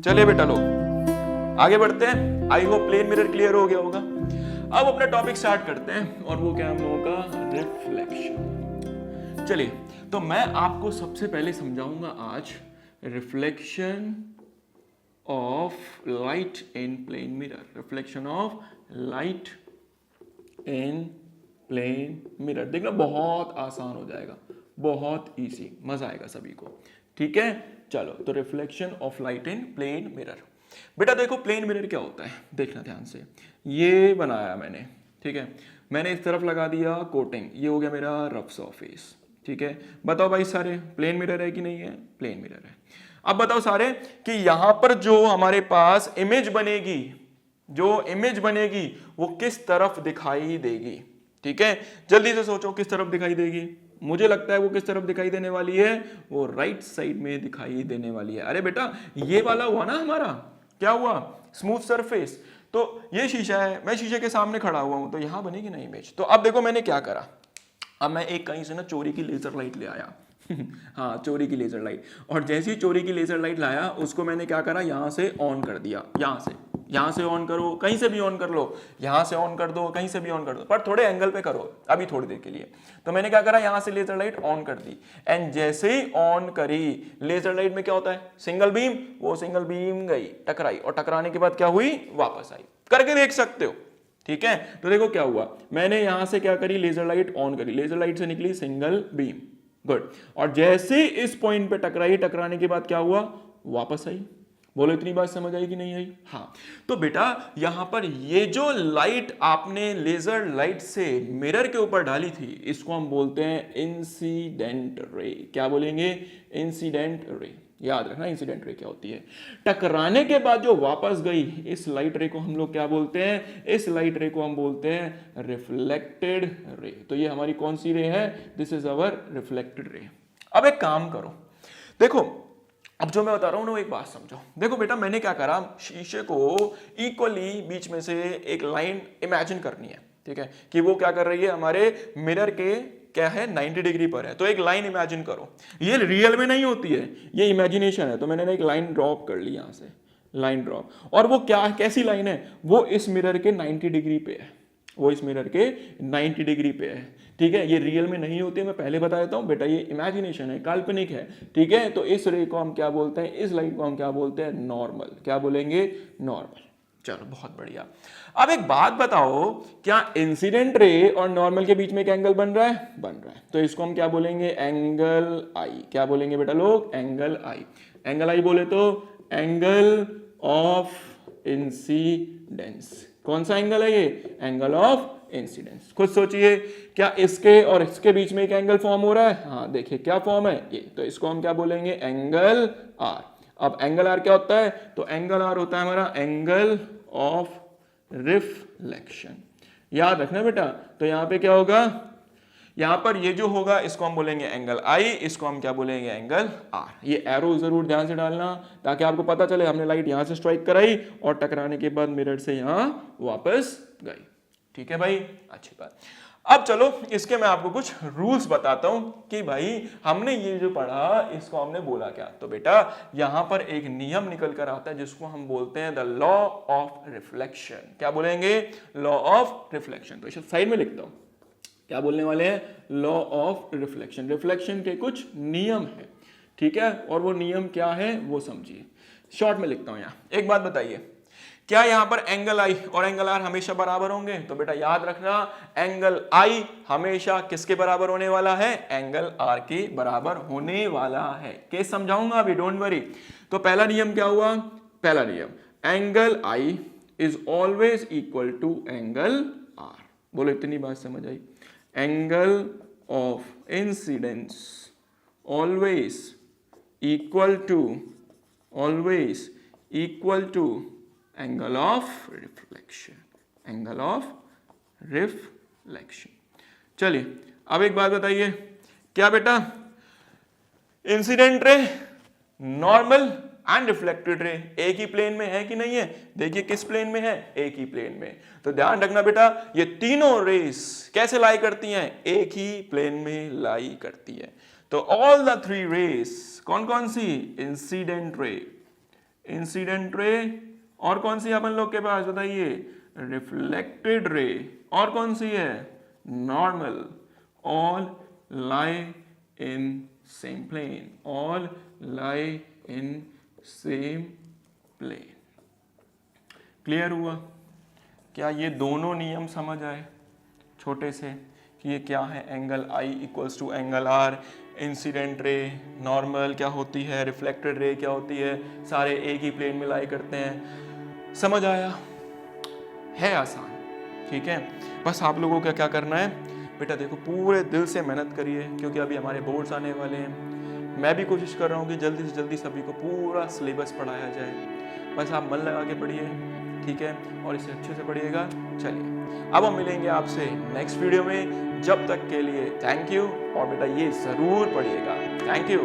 चलिए बेटा लोग आगे बढ़ते हैं। I hope plane mirror clear हो गया होगा। अब अपना टॉपिक स्टार्ट करते हैं और वो क्या हम लोगों का रिफ्लेक्शन। चलिए तो मैं आपको सबसे पहले समझाऊंगा आज reflection of light in plane mirror. Reflection of light in plane mirror. देखना बहुत आसान हो जाएगा, बहुत इजी, मजा आएगा सभी को। ठीक है, चलो तो reflection of light in plane mirror. बेटा देखो प्लेन मिरर क्या होता है, देखना ध्यान से। ये बनाया मैंने, ठीक है, मैंने इस तरफ लगा दिया कोटिंग, ये हो गया मेरा रफ सरफेस। ठीक है, बताओ भाई सारे प्लेन मिरर है कि नहीं है? प्लेन मिरर है। अब बताओ सारे कि यहां पर जो हमारे पास इमेज बनेगी, जो इमेज बनेगी वो किस तरफ दिखाई देगी? ठीक है, जल्दी से सोचो किस तरफ दिखाई देगी। मुझे लगता है वो किस तरफ दिखाई देने वाली है, वो राइट साइड में दिखाई देने वाली है। अरे बेटा ये वाला हुआ ना हमारा, क्या हुआ, स्मूथ सरफेस। तो ये शीशा है, मैं शीशे के सामने खड़ा हुआ हूं तो यहां बनेगी ना इमेज। तो अब देखो मैंने क्या करा, अब मैं एक कहीं से ना चोरी की लेजर लाइट ले आया हाँ चोरी की लेजर लाइट, और जैसे ही चोरी की लेजर लाइट लाया उसको मैंने क्या करा, यहां से ऑन कर दिया। यहां से ऑन करो, कहीं से भी ऑन कर लो, यहां से ऑन कर दो, कहीं से भी ऑन कर दो, पर थोड़े एंगल पे करो अभी थोड़ी देर के लिए। तो मैंने क्या करा, यहां से लेजर लाइट ऑन कर दी, एंड जैसे ही ऑन करी लेजर लाइट में क्या होता है, सिंगल बीम, वो सिंगल बीम गई टकराई, और टकराने के बाद क्या हुई, वापस आई। करके देख सकते हो। ठीक है, तो देखो क्या हुआ, मैंने यहां से क्या करी, लेजर लाइट ऑन करी, लेजर लाइट से निकली सिंगल बीम, गुड, और जैसे इस पॉइंट पे टकराई, टकराने के बाद क्या हुआ, वापस आई। बोलो इतनी बात समझ आई कि नहीं आई? हाँ, तो बेटा यहां पर ये जो लाइट आपने लेजर लाइट से मिरर के ऊपर डाली थी, इसको हम बोलते हैं इंसिडेंट रे। क्या बोलेंगे, इंसिडेंट रे। याद रखना इंसिडेंट रे क्या होती है। टकराने के बाद जो वापस गई इस लाइट रे को हम लोग क्या बोलते हैं, इस लाइट रे को हम बोलते हैं रिफ्लेक्टेड रे। तो ये हमारी कौन सी रे है, this is our reflected ray. अब एक काम करो, देखो अब जो मैं बता रहा हूं ना वो एक बात समझो। देखो बेटा मैंने क्या करा, शीशे को इक्वली बीच में से एक लाइन इमेजिन करनी है। ठीक है, कि वो क्या कर रही है, हमारे मिरर के क्या है 90 डिग्री पर है। तो एक लाइन इमेजिन करो, ये रियल में नहीं होती है, ये इमेजिनेशन है। तो मैंने एक लाइन ड्रॉप कर ली यहां से, लाइन ड्रॉप, और वो क्या कैसी लाइन है, वो इस मिरर के 90 डिग्री पे है, वो इस मिरर के 90 डिग्री पे है। ठीक है, ये रियल में नहीं होती है, मैं पहले बता देता हूं बेटा, ये इमेजिनेशन है, काल्पनिक है। ठीक है, तो इस रे को हम क्या बोलते हैं, इस लाइन को हम क्या बोलते हैं, नॉर्मल। क्या बोलेंगे, नॉर्मल। चलो बहुत बढ़िया। अब एक बात बताओ, क्या इंसिडेंट रे और नॉर्मल के बीच में एक एंगल बन रहा है, बन रहा है, तो इसको हम क्या बोलेंगे, एंगल आई। क्या बोलेंगे बेटा लोग, एंगल आई। एंगल आई बोले तो एंगल ऑफ इंसिडेंस। कौन सा एंगल है ये, एंगल ऑफ इंसिडेंस। खुद सोचिए, क्या इसके और इसके बीच में एक एंगल फॉर्म हो रहा है? हाँ देखिए क्या फॉर्म है ये, तो इसको हम क्या बोलेंगे, एंगल आर। अब एंगल आर क्या होता है, तो एंगल आर होता है हमारा एंगल ऑफ रिफ्लेक्शन। याद रखना बेटा, तो यहां पे क्या होगा, यहां पर ये जो होगा इसको हम बोलेंगे एंगल आई, इसको हम क्या बोलेंगे, एंगल आर। ये एरो जरूर ध्यान से डालना ताकि आपको पता चले हमने लाइट यहां से स्ट्राइक कराई और टकराने के बाद मिरर से यहां वापस गई। ठीक है भाई, अच्छी बात। अब चलो इसके मैं आपको कुछ रूल्स बताता हूं कि भाई हमने ये जो पढ़ा इसको हमने बोला क्या। तो बेटा यहां पर एक नियम निकल कर आता है जिसको हम बोलते हैं द लॉ ऑफ रिफ्लेक्शन। क्या बोलेंगे, लॉ ऑफ रिफ्लेक्शन। तो इसे साइड में लिखता हूं, क्या बोलने वाले हैं, लॉ ऑफ रिफ्लेक्शन। रिफ्लेक्शन के कुछ नियम है, ठीक है, और वो नियम क्या है वो समझिए। शॉर्ट में लिखता हूं यहां। एक बात बताइए, क्या यहां पर एंगल आई और एंगल आर हमेशा बराबर होंगे? तो बेटा याद रखना, एंगल आई हमेशा किसके बराबर होने वाला है, एंगल आर के बराबर होने वाला है। केस समझाऊंगा अभी, डोंट वरी। तो पहला नियम क्या हुआ, पहला नियम, angle I is always equal to angle R. बोलो इतनी बात समझ आई, angle of incidence always equal to angle of reflection, angle of reflection. चलिए अब एक बात बताइए, क्या बेटा incident ray, normal and reflected ray एक ही प्लेन में है कि नहीं है? देखिए किस प्लेन में है, एक ही प्लेन में। तो ध्यान रखना बेटा, ये तीनों रेस कैसे लाई करती हैं, एक ही प्लेन में लाई करती है। तो ऑल द थ्री रेस कौन कौन सी, इंसिडेंट रे, इंसिडेंट रे, और कौन सी अपन लोग के पास बताइए, रिफ्लेक्टेड रे, और कौन सी है, normal. All lie in same plane, all lie in same plane. Clear हुआ? क्या ये दोनों नियम समझ आए छोटे से कि ये क्या है, angle I equals to angle R, incident ray normal क्या होती है, रिफ्लेक्टेड रे क्या होती है, सारे एक ही प्लेन में लाई करते हैं। समझ आया? है आसान, ठीक है। बस आप लोगों को क्या करना है बेटा, देखो पूरे दिल से मेहनत करिए क्योंकि अभी हमारे बोर्ड्स आने वाले हैं। मैं भी कोशिश कर रहा हूँ कि जल्दी से जल्दी सभी को पूरा सिलेबस पढ़ाया जाए। बस आप मन लगा के पढ़िए, ठीक है, और इसे अच्छे से पढ़िएगा। चलिए अब हम मिलेंगे आपसे नेक्स्ट वीडियो में। जब तक के लिए थैंक यू, और बेटा ये ज़रूर पढ़िएगा। Thank you.